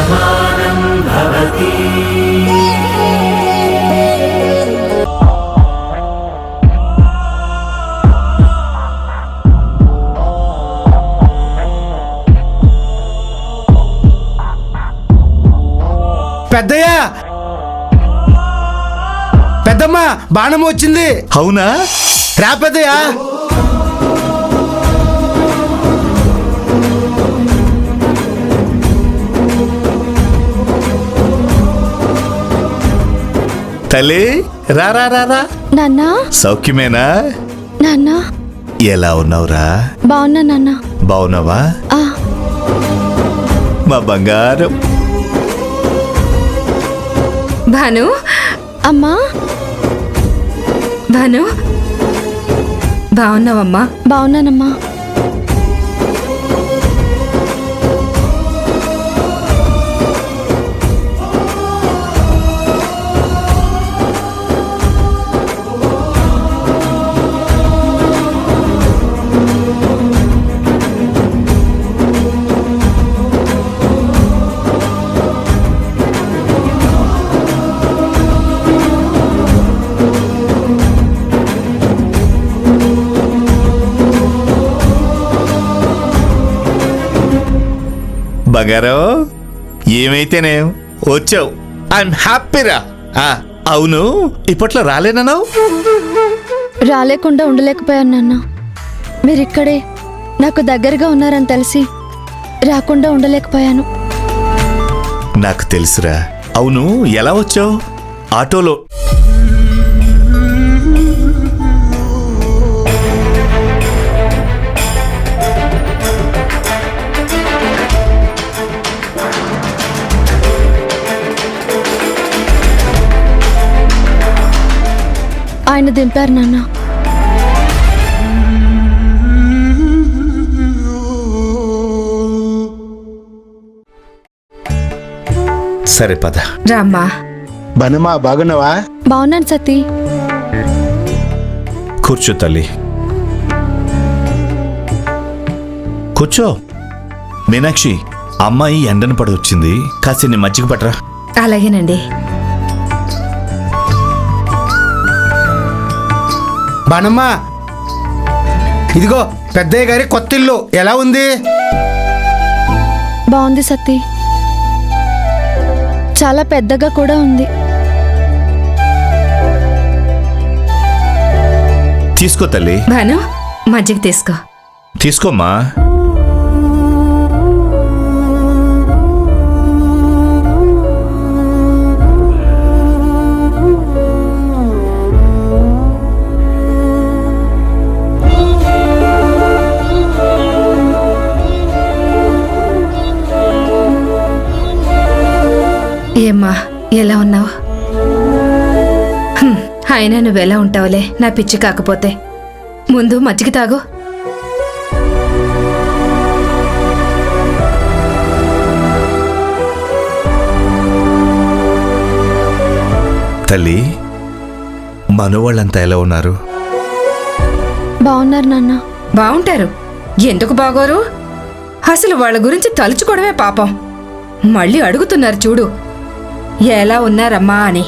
शतमानं भवति। పెద్దయ్య, పెద్దమ్మ బాణం వచ్చింది. అవునా? రా పెద్దయ్య. తల్లి రా రా రా రా. నాన్నా. సౌఖ్యమేనా? నాన్నా. ఎలా ఉన్నావురా? బాగున్నా నాన్న. బాగున్నావా? మా బంగారం. భాను. అమ్మా. భాను బాగున్నావమ్మా? బాగున్నానమ్మా. బంగారం ఏమైతేనే వచ్చావు. ఐఎమ్ హ్యాపీరా. అవును, ఇప్పట్లో రాలేనన్నావు? రాలేకుండా ఉండలేకపోయాను నాన్న. మీరిక్కడే నాకు దగ్గరగా ఉన్నారని తెలిసి రాకుండా ఉండలేకపోయాను. నాకు తెలుసురా. అవును, ఎలా వచ్చావు? ఆటోలో. ఆయన దింపారు నాన్న. సరే పద. రామ్మా. బనమా బాగున్నావా? బాగున్నాను సతీ. కూర్చో తల్లి, కూర్చో. మీనాక్షి, అమ్మాయి ఎండను పడి వచ్చింది, కాసిన్ని మజ్జిగ పట్టరా. అలాగేనండి. బాణమ్మా, ఇదిగో పెద్దయ్య గారి కొత్త ఇల్లు ఎలా ఉంది? బాగుంది సతీ. చాలా పెద్దగా కూడా ఉంది. తీసుకో తల్లి. భాను మజ్జిగ తీసుకో. తీసుకోమ్మా. ఏమ్మా ఎలా ఉన్నావు? అయినా నువ్వెలా ఉంటావులే, నా పిచ్చి కాకపోతే. ముందు మజ్జిగ తాగు. తల్లి, మనవాళ్ళంతా ఎలా ఉన్నారు? బాగున్నారు నాన్న. బాగుంటారు. ఎందుకు బాగోరు? అసలు వాళ్ళ గురించి తలుచుకోవడమే పాపం. మళ్ళీ అడుగుతున్నారు చూడు, ఎలా ఉన్నారమ్మా అని.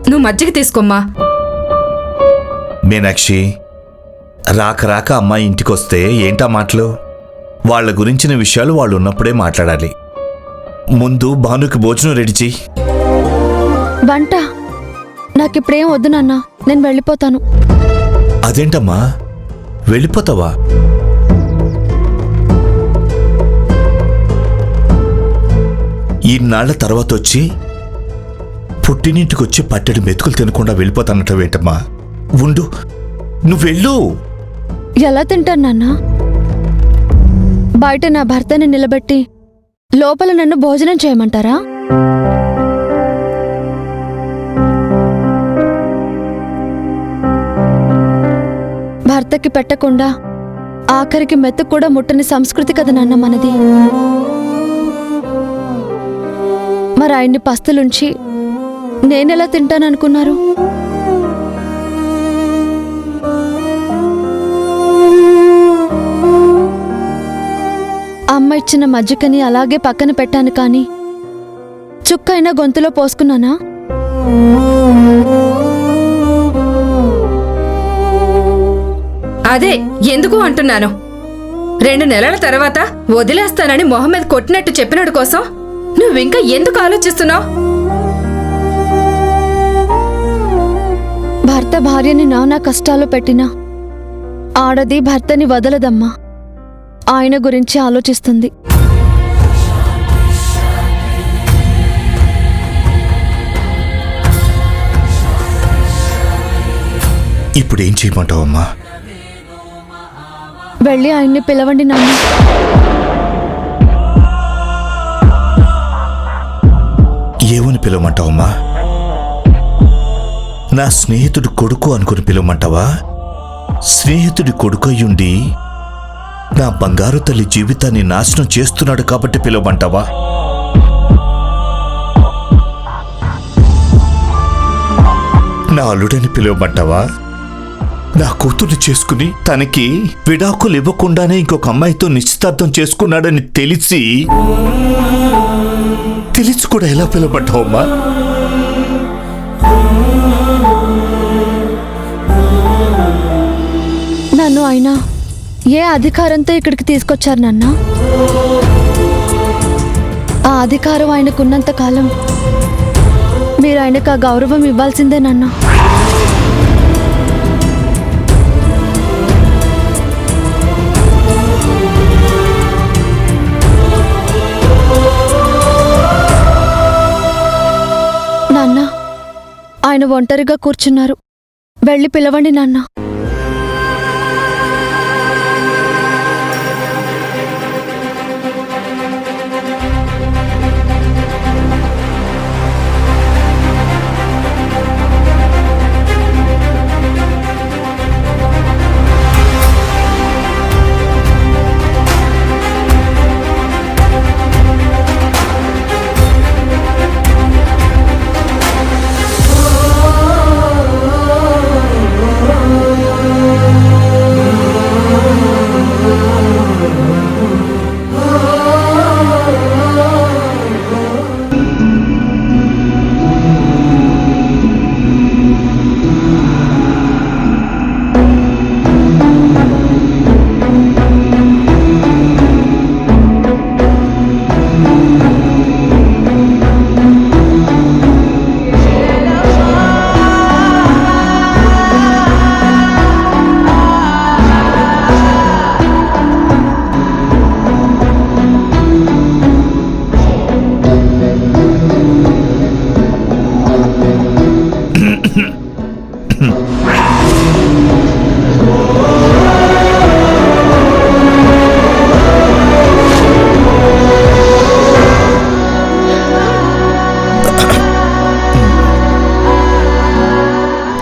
నువ్వు మజ్జిగ తీసుకోమ్మా. మీనాక్షి, రాక రాక అమ్మాయి ఇంటికొస్తే ఏంటా మాటలు? వాళ్ళ గురించిన విషయాలు వాళ్ళు ఉన్నప్పుడే మాట్లాడాలి. ముందు భానుకి భోజనం రెడీ చెయ్యి. వంట నాకిప్పుడేం వద్దు నాన్న, నేను వెళ్ళిపోతాను. అదేంటమ్మా, వెళ్ళిపోతావా? ఈనాళ్ల తర్వాత వచ్చి పుట్టినింటికొచ్చి పట్టెడు మెతుకులు తినకుండా వెళ్ళిపోతానటవేంటమ్మా? ఉండు, నువ్వెళ్ళు. ఎలా తింటాను నాన్న? బయట నా భర్తని నిలబెట్టి లోపల నన్ను భోజనం చేయమంటారా? భర్తకి పెట్టకుండా ఆఖరికి మెత్తు కూడా ముట్టని సంస్కృతి కదా నాన్న మనది. మరి ఆయన్ని పస్తులుంచి నేనెలా తింటాననుకున్నారు? అమ్మ ఇచ్చిన మజ్జిగని అలాగే పక్కన పెట్టాను కానీ చుక్కైనా గొంతులో పోసుకున్నానా? అదే ఎందుకు అంటున్నాను. 2 నెలల తర్వాత వదిలేస్తానని మొహమ్మద్ కొట్టినట్టు చెప్పినడు కోసం నువ్వింకా ఎందుకు ఆలోచిస్తున్నావు? భర్త భార్యని నానా కష్టాలు పెట్టినా ఆడది భర్తని వదలదమ్మా. ఆయన గురించి ఆలోచిస్తుంది. ఇప్పుడేం చేయమంటావు అమ్మా? వెళ్ళి ఆయన్ని పిలవండి నాన్న. ఏమని పిలవమంటావమ్మా? నా స్నేహితుడి కొడుకు అనుకుని పిలవమంటావా? స్నేహితుడి కొడుకు అయ్యుండి నా బంగారు తల్లి జీవితాన్ని నాశనం చేస్తున్నాడు కాబట్టి పిలవమంటావా? నా అల్లుడని పిలవమంటావా? నా కూతుర్ని చేసుకుని తనకి విడాకులు ఇవ్వకుండానే ఇంకొక అమ్మాయితో నిశ్చితార్థం చేసుకున్నాడని తెలిసి కూడా ఎలా పిలవమంటావమ్మా? నన్ను ఆయన ఏ అధికారంతో ఇక్కడికి తీసుకొచ్చారు నాన్న? ఆ అధికారం ఆయనకున్నంత కాలం మీరు ఆయనకు ఆ గౌరవం ఇవ్వాల్సిందే నాన్న. నాన్న, ఆయన ఒంటరిగా కూర్చున్నారు. వెళ్ళి పిలవండి నాన్న.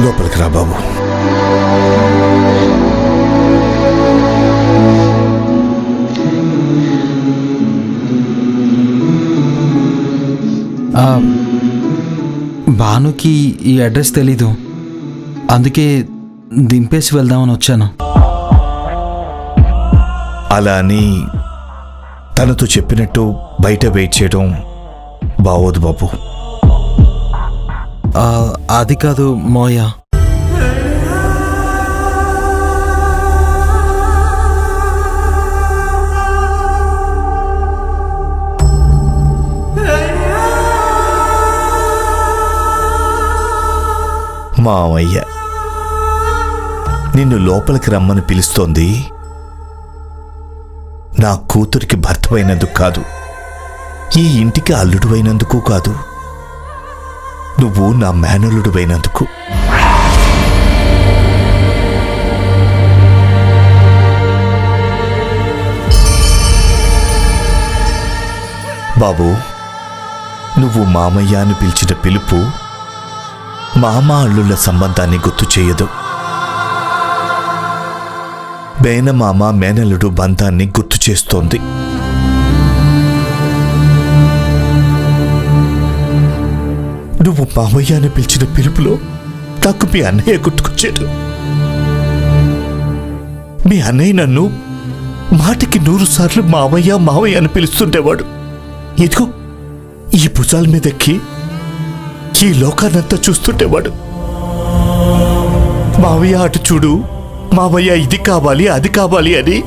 లోపలికి రా బాబు. భానుకి ఈ అడ్రస్ తెలీదు, అందుకే దింపేసి వెళ్దామని వచ్చాను. అలా అని తనతో చెప్పినట్టు బయట వెయిట్ చేయడం బావోదు బాబు. అది కాదు మోయా, మావయ్య నిన్ను లోపలికి రమ్మని పిలుస్తోంది నా కూతురికి భర్తవైనందుకు కాదు, ఈ ఇంటికి అల్లుడువైనందుకు కాదు, నువ్వు నా మేనల్లుడువైనందుకు. బాబు, నువ్వు మామయ్య అని పిలిచిన పిలుపు మామ అల్లుళ్ళ సంబంధాన్ని గుర్తు చేయదు, మేనమామ మేనల్లుడు బంధాన్ని గుర్తు చేస్తోంది. నువ్వు మామయ్య అని పిలిచిన పిలుపులో నాకు మీ అన్నయ్య గుర్తుకొచ్చాడు. మీ అన్నయ్య నన్ను మాటకి 100 సార్లు మావయ్య మావయ్య అని పిలుస్తుండేవాడు. ఇదిగో ఈ భుజాల మీదెక్కి ఈ లోకాన్నంతా చూస్తుండేవాడు. మావయ్య అటు చూడు, మావయ్య ఇది కావాలి అది కావాలి అని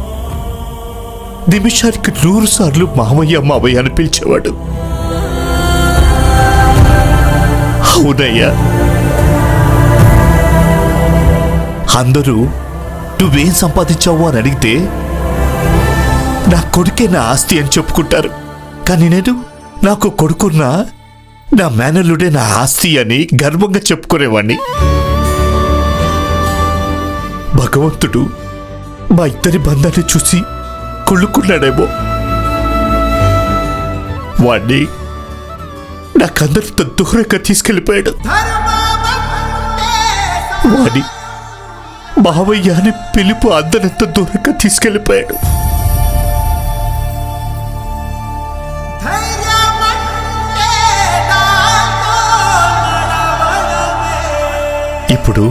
నిమిషానికి 100 సార్లు మావయ్య మావయ్య అని పిలిచేవాడు. అవునయ్యా, అందరూ నువ్వేం సంపాదించావు అని అడిగితే నా కొడుకే నా ఆస్తి అని చెప్పుకుంటారు. కానీ నేను నాకు కొడుకున్నా నా మేనల్లుడే నా ఆస్తి అని గర్వంగా చెప్పుకునేవాణ్ణి. భగవంతుడు మా ఇద్దరి బంధాన్ని చూసి కుళ్ళుకున్నాడేమో. వాణ్ణి నాకందరితో దూరంగా తీసుకెళ్ళిపోయాడు. వాణ్ణి మావయ్య అని పిలుపు అందరితో దూరంగా తీసుకెళ్ళిపోయాడు. ఇప్పుడు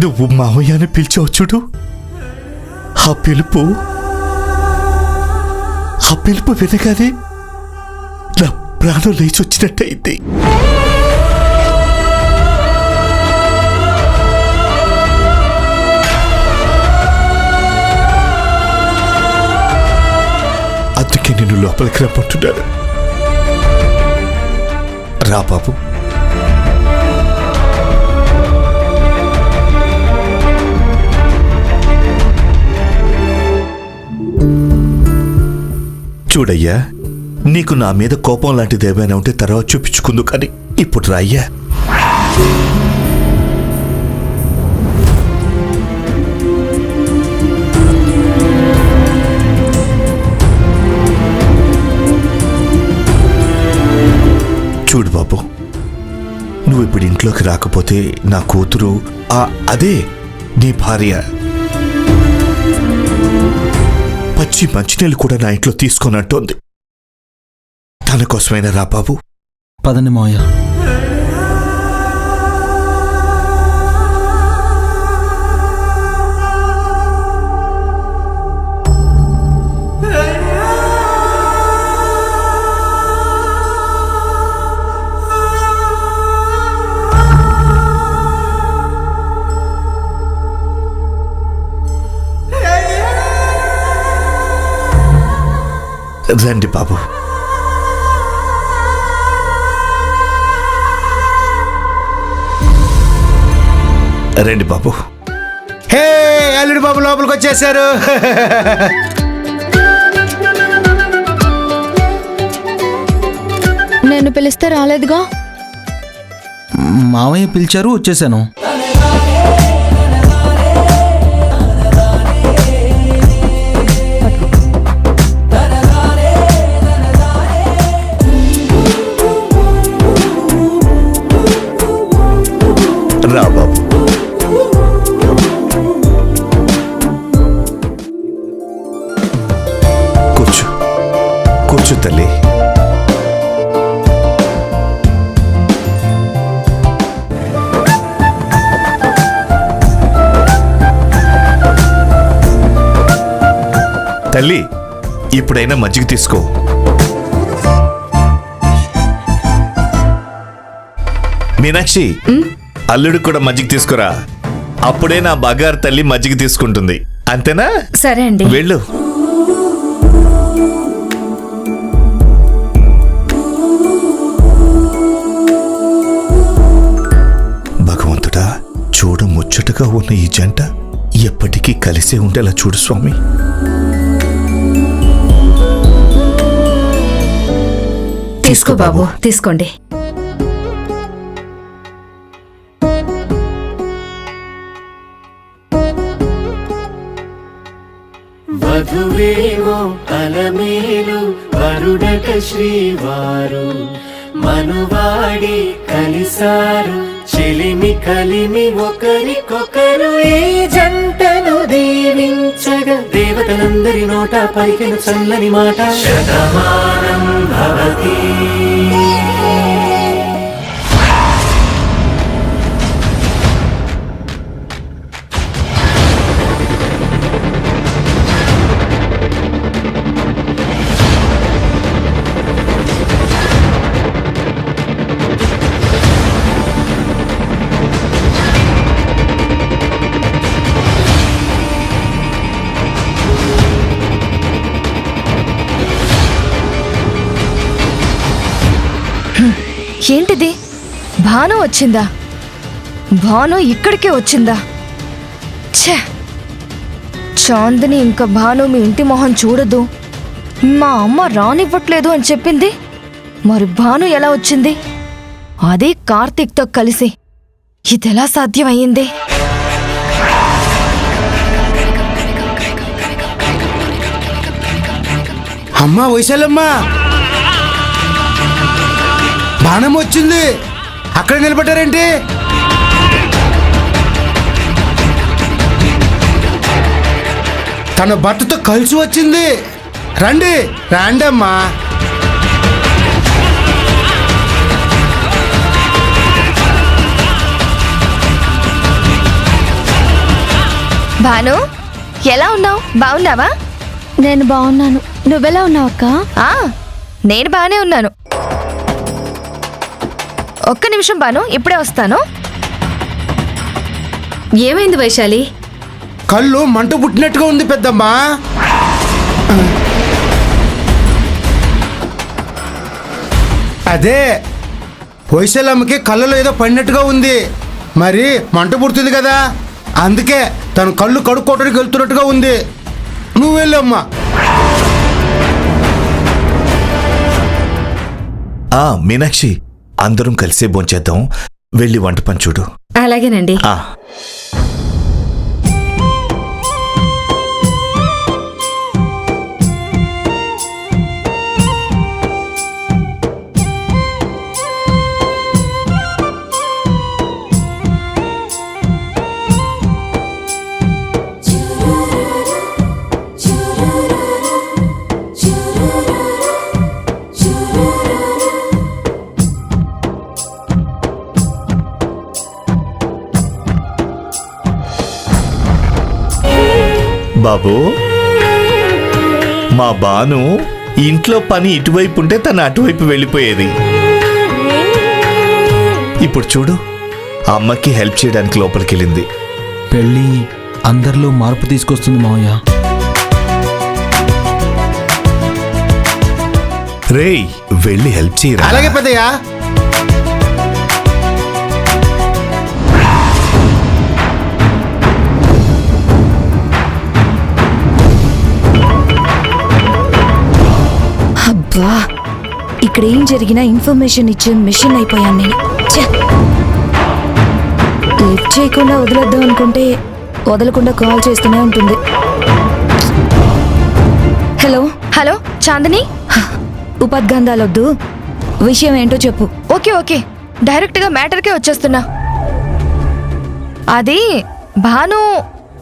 నువ్వు మావయ్య అని పిలిచావు చూడు, ఆ పిలుపు వినగానే నా ప్రాణం లేచి వచ్చినట్టయింది. అందుకే నిన్ను లోపలికి రమ్మంటున్నాను. రా బాబు. చూడయ్యా, నీకు నా మీద కోపం లాంటిది ఏమైనా ఉంటే తర్వాత చూపించుకుందు, కానీ ఇప్పుడు రాయ్యా. చూడు బాబు, నువ్వు ఇప్పుడు ఇంట్లోకి రాకపోతే నా కూతురు అదే నీ భార్య పచ్చి మంచినీళ్ళు కూడా నా ఇంట్లో తీసుకొనట్టుంది. తన కోసమైనా రా బాబు. పదండి మావయ్య. రండి బాబు. రండి బాబు. హే, అల్లుడు బాబు లోపలికి వచ్చేసారు. నేను పిలిస్తే రాలేదుగా. మావయ్య పిలిచారు, వచ్చేసాను. రా బాబు. కూర్చో, కూర్చో తల్లి. తల్లి, ఇప్పుడైనా మజ్జిగ తీసుకో. మీనాక్షి, అల్లుడు కూడా మజ్జిగ తీసుకురా. అప్పుడే నా బంగారు తల్లి మజ్జిగ తీసుకుంటుంది. అంతేనా? సరే అండి. వెళ్ళు. భగవంతుడా, చూడ ముచ్చటగా ఉన్న ఈ జంట ఎప్పటికీ కలిసే ఉండేలా చూడు స్వామి. తీసుకో బాబు, తీసుకోండి. వధువేమో అలమేలు వరుడట శ్రీవారు మనువాడి కలిసారు చెలిమి కలిమి ఒకరికొకరు ఈ జంటను దీవించగా దేవతలందరి నోట పలికిన చల్లని మాట శతమానం భవతి. ఏంటిది? భాను వచ్చిందా? భాను ఇక్కడికే వచ్చిందా? ఛే! చాందిని ఇంకా భాను మీ ఇంటి మొహం చూడదు, మా అమ్మ రానివ్వట్లేదు అని చెప్పింది. మరి భాను ఎలా వచ్చింది? అదే కార్తీక్తో కలిసి. ఇదెలా సాధ్యమయ్యింది? అమ్మా వైశాలమ్మ, బాణం వచ్చింది. అక్కడ నిలబడ్డారేంటి? తన భర్తతో కలిసి వచ్చింది. రండి రండి అమ్మా. భాను, ఎలా ఉన్నావు? బాగున్నావా? నేను బాగున్నాను. నువ్వెలా ఉన్నావు అక్క? నేను బానే ఉన్నాను. ఒక్క నిమిషం భాను, ఇప్పుడే వస్తాను. ఏమైంది వైశాలి? కళ్ళు మంట పుట్టినట్టుగా ఉంది పెద్దమ్మా. అదే వైశాలమ్మకి కళ్ళలో ఏదో పడినట్టుగా ఉంది. మరి మంట పుడుతుంది కదా, అందుకే తను కళ్ళు కడుక్కోవడానికి వెళ్తున్నట్టుగా ఉంది. నువ్వు వెళ్ళమ్మా. మీనాక్షి, అందరం కలిసే భోంచేద్దాం. వెళ్ళి వంట పని చూడు. అలాగేనండి. బాబు, మా బాను ఇంట్లో పని ఇటువైపు ఉంటే తను అటువైపు వెళ్ళిపోయేది. ఇప్పుడు చూడు, అమ్మకి హెల్ప్ చేయడానికి లోపలికి వెళ్ళింది. పెళ్ళి అందరిలో మార్పు తీసుకొస్తుంది మావయ్య. రేయ్, వెళ్ళి హెల్ప్ చేయరా. అలాగే పెద్దయ్యా. అబ్బా, ఇక్కడ ఏం జరిగినా ఇన్ఫర్మేషన్ ఇచ్చే మిషన్ అయిపోయాను నేను. లిఫ్ట్ చేయకుండా వదిలేద్దాం అనుకుంటే వదలకుండా కాల్ చేస్తూనే ఉంటుంది. హలో హలో చాందిని, ఉపద్గంధాలొద్దు, విషయం ఏంటో చెప్పు. ఓకే ఓకే, డైరెక్ట్గా మ్యాటర్కే వచ్చేస్తున్నా. అది భాను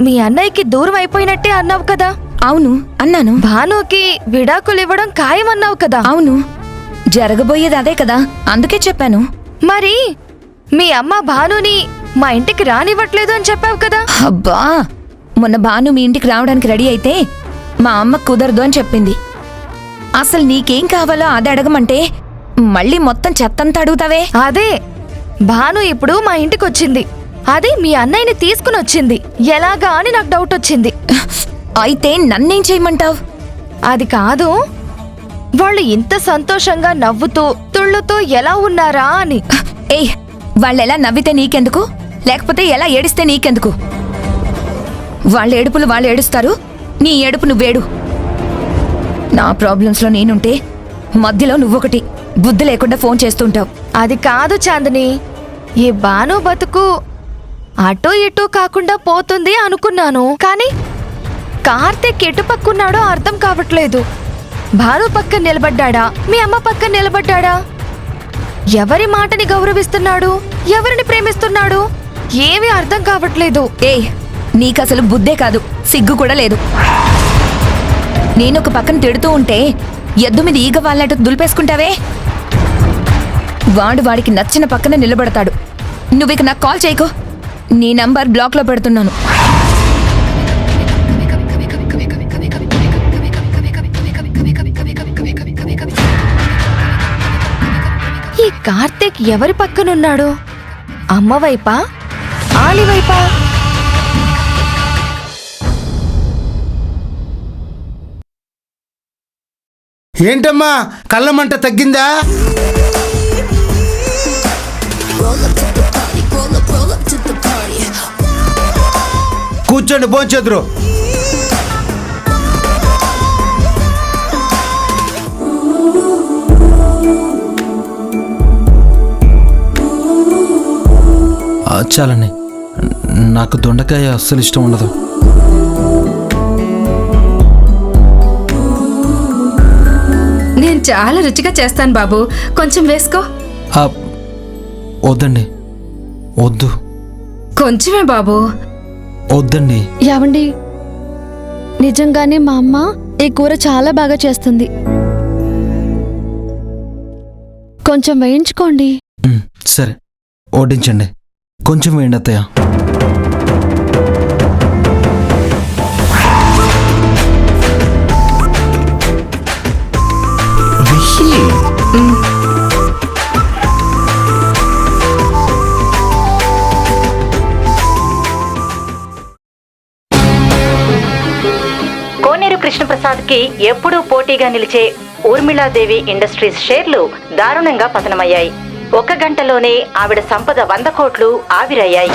మీ అన్నయ్యకి దూరం అయిపోయినట్టే అన్నావు కదా? అవును అన్నాను. భానుకి విడాకులు ఇవ్వడం ఖాయం అన్నావు కదా? అవును, జరగబోయేది అదే కదా, అందుకే చెప్పాను. మరి మీ అమ్మ భానుని మా ఇంటికి రానివ్వట్లేదు అని చెప్పావు కదా? అబ్బా, మొన్న భాను మీ ఇంటికి రావడానికి రెడీ అయితే మా అమ్మ కుదరదు అని చెప్పింది. అసలు నీకేం కావాలో అది అడగమంటే మళ్ళీ మొత్తం చెత్తంతా అడుగుతావే. అదే, భాను ఇప్పుడు మా ఇంటికి వచ్చింది, అది మీ అన్నయ్యని తీసుకుని వచ్చింది. ఎలాగా అని నాకు డౌట్ వచ్చింది. అయితే నన్నేం చేయమంటావ్? అది కాదు, వాళ్ళు ఇంత సంతోషంగా నవ్వుతూ తుళ్ళుతూ ఎలా ఉన్నారా అని. ఏయ్, వాళ్ళెలా నవ్వితే నీకెందుకు, లేకపోతే ఎలా ఏడిస్తే నీకెందుకు? వాళ్ళ ఏడుపులు వాళ్ళు ఏడుస్తారు, నీ ఏడుపు నువ్వేడు. నా ప్రాబ్లమ్స్లో నేనుంటే మధ్యలో నువ్వొకటి బుద్ధి లేకుండా ఫోన్ చేస్తుంటావు. అది కాదు చాందిని, ఈ భాను బతుకు అటూ ఇటూ కాకుండా పోతుంది అనుకున్నాను. కానీ కార్తీక్ ఎటు పక్కున్నాడో అర్థం కావట్లేదు. భాను పక్కన నిలబడ్డా, మీ అమ్మ పక్కన నిలబడ్డా? ఎవరి మాటని గౌరవిస్తున్నాడు, ఎవరిని ప్రేమిస్తున్నాడు, ఏమీ అర్థం కావట్లేదు. ఏయ్, నీకసలు బుద్ధే కాదు, సిగ్గు కూడా లేదు. నేనొక పక్కన తిడుతూ ఉంటే ఎద్దు మీద ఈగ వాళ్ళట్టు దులిపేసుకుంటావే. వాడికి నచ్చిన పక్కన నిలబడతాడు. నువ్విక నాకు కాల్ చేయకు, నీ నంబర్ బ్లాక్లో పెడుతున్నాను. ఈ కార్తీక్ ఎవరి పక్కనున్నాడు? అమ్మ వైపా, ఆలి వైపా? ఏంటమ్మా, కళ్ళమంట తగ్గిందా? కూర్చోండి భోంచేద్దరు. చాలండి, నాకు దొండకాయ అస్సలు ఇష్టం ఉండదు. నేను చాలా రుచిగా చేస్తాను బాబు, కొంచెం వేసుకో. ఆ, వద్దండి, వద్దు, కొంచెమే బాబు. వద్దండి. యావండి, నిజంగానే మా అమ్మ ఈ కూర చాలా బాగా చేస్తుంది, కొంచెం వేయించుకోండి. సరే, వడ్డించండి. కొంచెం వేయండి అత్తయ్య. కోనేరు కృష్ణప్రసాద్కి ఎప్పుడూ పోటీగా నిలిచే ఊర్మిళాదేవి ఇండస్ట్రీస్ షేర్లు దారుణంగా పతనమయ్యాయి. 1 గంటలోనే ఆవిడ సంపద 100 కోట్లు ఆవిరయ్యాయి.